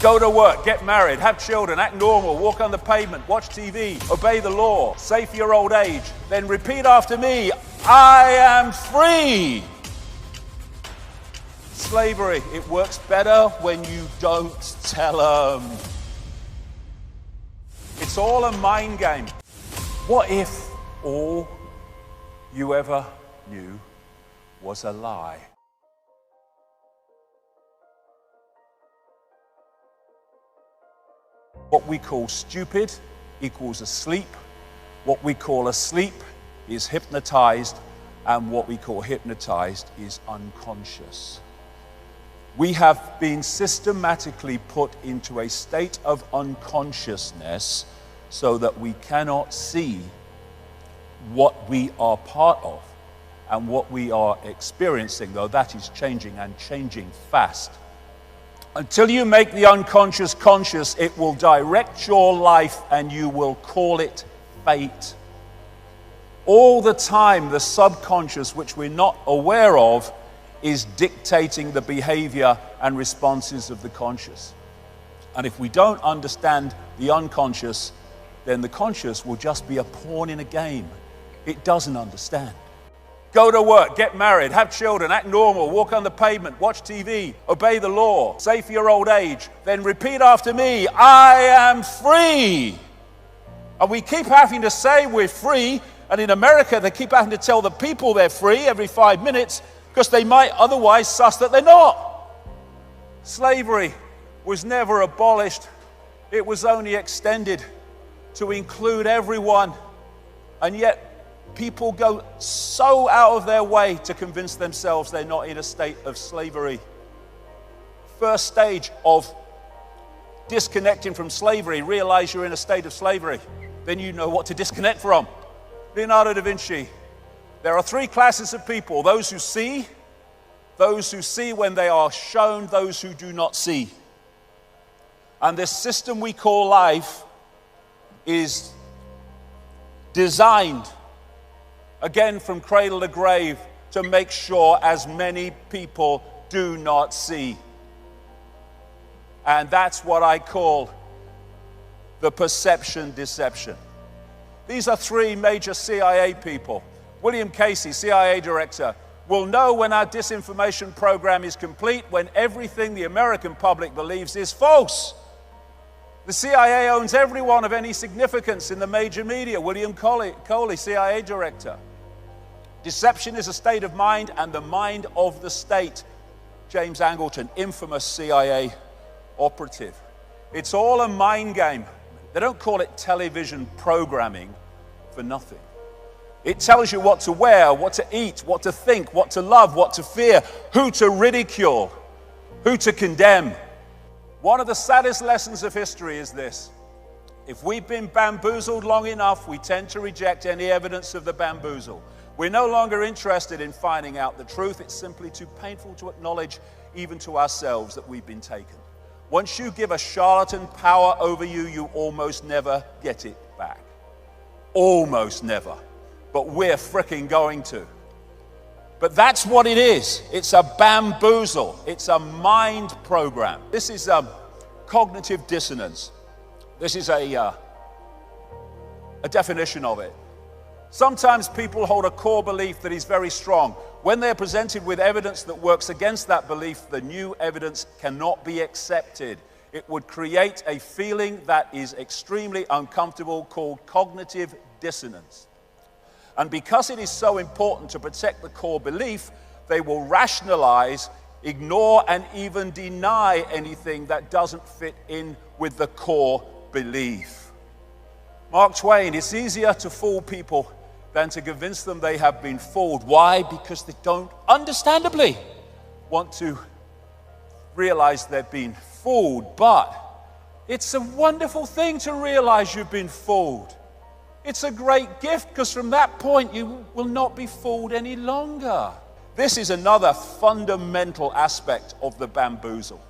Go to work, get married, have children, act normal, walk on the pavement, watch TV, obey the law, save for your old age. Then repeat after me, I am free. Slavery, it works better when you don't tell them. It's all a mind game. What if all you ever knew was a lie? What we call stupid equals asleep. What we call asleep is hypnotized, and what we call hypnotized is unconscious. We have been systematically put into a state of unconsciousness so that we cannot see what we are part of and what we are experiencing, though that is changing and changing fast. Until you make the unconscious conscious, it will direct your life and you will call it fate. All the time, the subconscious, which we're not aware of, is dictating the behavior and responses of the conscious. And if we don't understand the unconscious, then the conscious will just be a pawn in a game. It doesn't understand. Go to work, get married, have children, act normal, walk on the pavement, watch TV, obey the law, save for your old age. Then repeat after me, I am free. And we keep having to say we're free, and in America they keep having to tell the people they're free every 5 minutes because they might otherwise suss that they're not. Slavery was never abolished. It was only extended to include everyone. And yet people go so out of their way to convince themselves they're not in a state of slavery. First stage of disconnecting from slavery, realize you're in a state of slavery. Then you know what to disconnect from. Leonardo Da Vinci. There are 3 classes of people: those who see when they are shown, those who do not see. And this system we call life is designed, again from cradle to grave, to make sure as many people do not see. And that's what I call the perception deception. These are 3 major CIA people. William Casey, CIA director, will know when our disinformation program is complete when everything the American public believes is false. The CIA owns everyone of any significance in the major media. William Colby, CIA director. Deception is a state of mind and the mind of the state. James Angleton, infamous CIA operative. It's all a mind game. They don't call it television programming for nothing. It tells you what to wear, what to eat, what to think, what to love, what to fear, who to ridicule, who to condemn. One of the saddest lessons of history is this: if we've been bamboozled long enough, we tend to reject any evidence of the bamboozle. We're no longer interested in finding out the truth. It's simply too painful to acknowledge, even to ourselves, that we've been taken. Once you give a charlatan power over you, you almost never get it back. Almost never. But we're fricking going to. But that's what it is. It's a bamboozle. It's a mind program. This is cognitive dissonance. This is a definition of it. Sometimes people hold a core belief that is very strong. When they're presented with evidence that works against that belief, the new evidence cannot be accepted. It would create a feeling that is extremely uncomfortable, called cognitive dissonance. And because it is so important to protect the core belief, they will rationalize, ignore, and even deny anything that doesn't fit in with the core belief. Mark Twain, it's easier to fool people than to convince them they have been fooled. Why? Because they don't, understandably, want to realize they've been fooled. But it's a wonderful thing to realize you've been fooled. It's a great gift, because from that point you will not be fooled any longer. This is another fundamental aspect of the bamboozle.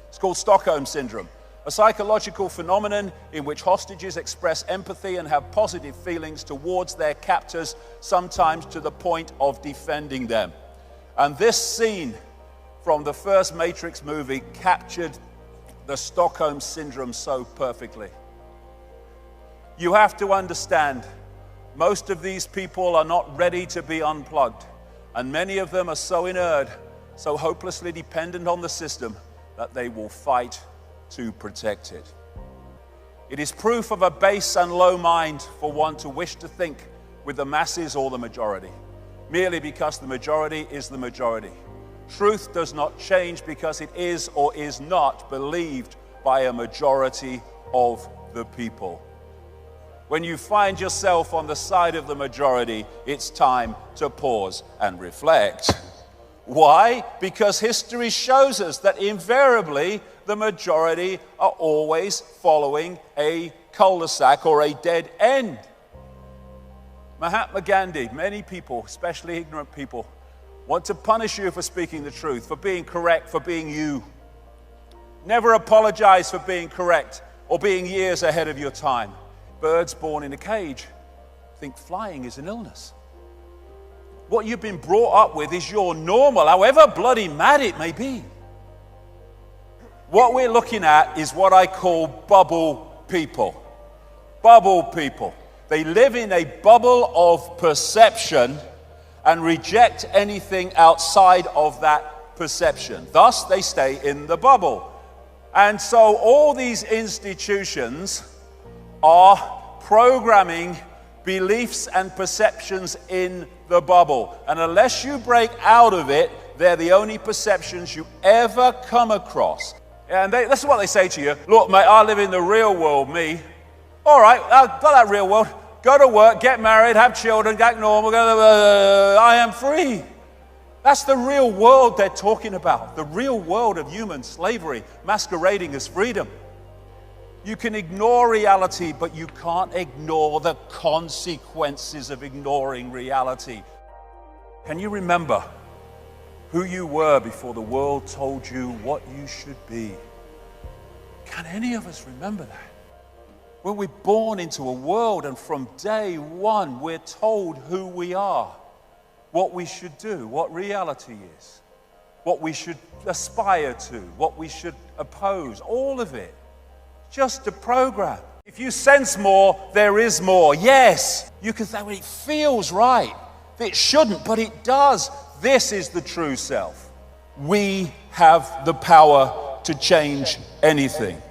It's called Stockholm Syndrome, a psychological phenomenon in which hostages express empathy and have positive feelings towards their captors, sometimes to the point of defending them. And this scene from the first Matrix movie captured the Stockholm Syndrome so perfectly. You have to understand, most of these people are not ready to be unplugged, and many of them are so inert, so hopelessly dependent on the system, that they will fight to protect it. It is proof of a base and low mind for one to wish to think with the masses or the majority, merely because the majority is the majority. Truth does not change because it is or is not believed by a majority of the people. When you find yourself on the side of the majority, it's time to pause and reflect. Why? Because history shows us that invariably the majority are always following a cul-de-sac or a dead end. Mahatma Gandhi, many people, especially ignorant people, want to punish you for speaking the truth, for being correct, for being you. Never apologize for being correct or being years ahead of your time. Birds born in a cage think flying is an illness. What you've been brought up with is your normal, however bloody mad it may be. What we're looking at is what I call bubble people. Bubble people. They live in a bubble of perception and reject anything outside of that perception. Thus, they stay in the bubble. And so all these institutions are programming beliefs and perceptions in the bubble. And unless you break out of it, they're the only perceptions you ever come across. And this is what they say to you. Look, mate, I live in the real world, me. All right, I've got that real world. Go to work, get married, have children, get normal. I am free. That's the real world they're talking about. The real world of human slavery masquerading as freedom. You can ignore reality, but you can't ignore the consequences of ignoring reality. Can you remember who you were before the world told you what you should be? Can any of us remember that? When we're born into a world and from day one we're told who we are, what we should do, what reality is, what we should aspire to, what we should oppose, all of it. Just a program. If you sense more, there is more. Yes, you can say, well, it feels right. It shouldn't, but it does. This is the true self. We have the power to change anything.